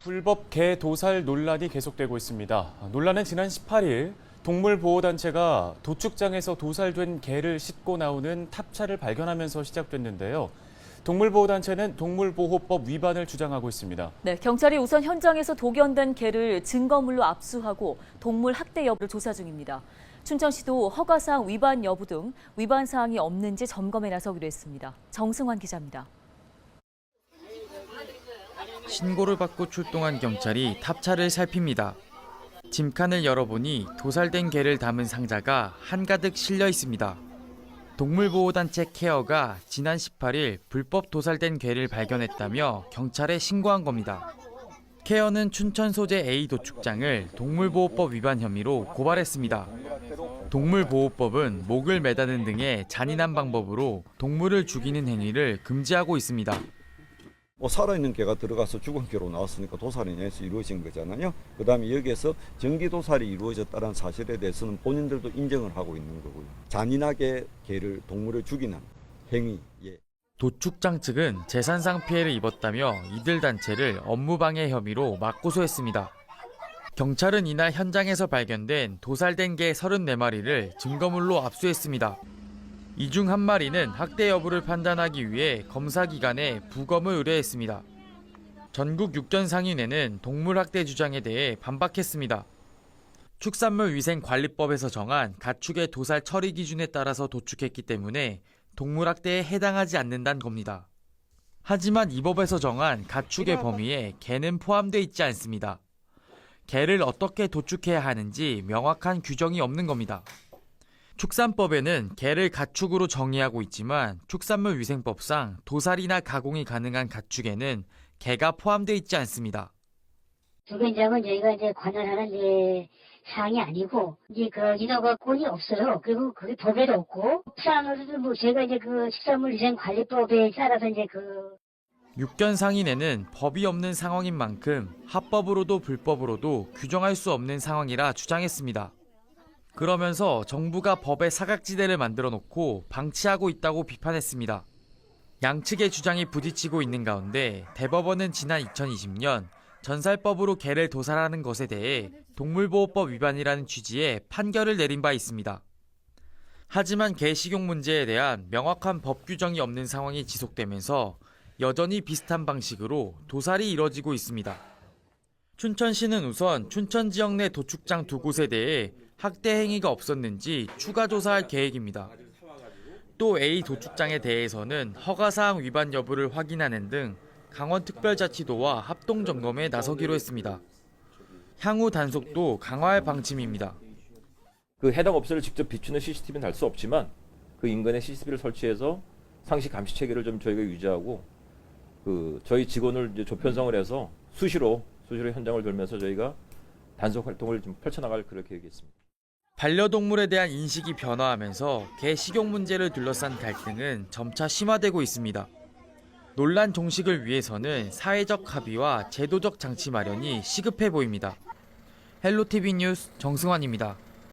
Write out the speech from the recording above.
불법 개 도살 논란이 계속되고 있습니다. 논란은 지난 18일 동물보호단체가 도축장에서 도살된 개를 싣고 나오는 탑차를 발견하면서 시작됐는데요. 동물보호단체는 동물보호법 위반을 주장하고 있습니다. 네, 경찰이 우선 현장에서 독연된 개를 증거물로 압수하고 동물 학대 여부를 조사 중입니다. 춘천시도 허가사항 위반 여부 등 위반 사항이 없는지 점검에 나서기로 했습니다. 정승환 기자입니다. 신고를 받고 출동한 경찰이 탑차를 살핍니다. 짐칸을 열어보니 도살된 개를 담은 상자가 한가득 실려 있습니다. 동물보호단체 케어가 지난 18일 불법 도살된 개를 발견했다며 경찰에 신고한 겁니다. 케어는 춘천 소재 A 도축장을 동물보호법 위반 혐의로 고발했습니다. 동물보호법은 목을 매다는 등의 잔인한 방법으로 동물을 죽이는 행위를 금지하고 있습니다. 살아있는 개가 들어가서 죽은 개로 나왔으니까 도살에 의해서 이루어진 거잖아요. 그다음에 여기에서 전기 도살이 이루어졌다는 사실에 대해서는 본인들도 인정을 하고 있는 거고요. 잔인하게 개를 동물을 죽이는 행위. 도축장 측은 재산상 피해를 입었다며 이들 단체를 업무방해 혐의로 맞고소했습니다. 경찰은 이날 현장에서 발견된 도살된 개 34마리를 증거물로 압수했습니다. 이 중 한 마리는 학대 여부를 판단하기 위해 검사기관에 부검을 의뢰했습니다. 전국 육전상인회는 동물학대 주장에 대해 반박했습니다. 축산물위생관리법에서 정한 가축의 도살 처리 기준에 따라서 도축했기 때문에 동물학대에 해당하지 않는다는 겁니다. 하지만 이 법에서 정한 가축의 범위에 개는 포함되어 있지 않습니다. 개를 어떻게 도축해야 하는지 명확한 규정이 없는 겁니다. 축산법에는 개를 가축으로 정의하고 있지만 축산물위생법상 도살이나 가공이 가능한 가축에는 개가 포함되어 있지 않습니다. 조견장은 저희가 이제 관할하는 사항이 아니고 인허가권이 없어요. 그리고 그게 법에도 없고 사항으로도 제가 이제 축산물위생관리법에 따라서 육견상인회는 법이 없는 상황인 만큼 합법으로도 불법으로도 규정할 수 없는 상황이라 주장했습니다. 그러면서 정부가 법에 사각지대를 만들어 놓고 방치하고 있다고 비판했습니다. 양측의 주장이 부딪히고 있는 가운데 대법원은 지난 2020년 전살법으로 개를 도살하는 것에 대해 동물보호법 위반이라는 취지의 판결을 내린 바 있습니다. 하지만 개 식용 문제에 대한 명확한 법 규정이 없는 상황이 지속되면서 여전히 비슷한 방식으로 도살이 이뤄지고 있습니다. 춘천시는 우선 춘천 지역 내 도축장 2곳에 대해 학대 행위가 없었는지 추가 조사할 계획입니다. 또 A 도축장에 대해서는 허가사항 위반 여부를 확인하는 등 강원특별자치도와 합동점검에 나서기로 했습니다. 향후 단속도 강화할 방침입니다. 그 해당 업소를 직접 비추는 CCTV는 달 수 없지만 그 인근에 CCTV를 설치해서 상시 감시 체계를 좀 저희가 유지하고 저희 직원을 이제 조편성을 해서 수시로 현장을 돌면서 저희가 단속 활동을 좀 펼쳐나갈 그런 계획이 있습니다. 반려동물에 대한 인식이 변화하면서 개 식용 문제를 둘러싼 갈등은 점차 심화되고 있습니다. 논란 종식을 위해서는 사회적 합의와 제도적 장치 마련이 시급해 보입니다. 헬로티비 뉴스 정승환입니다.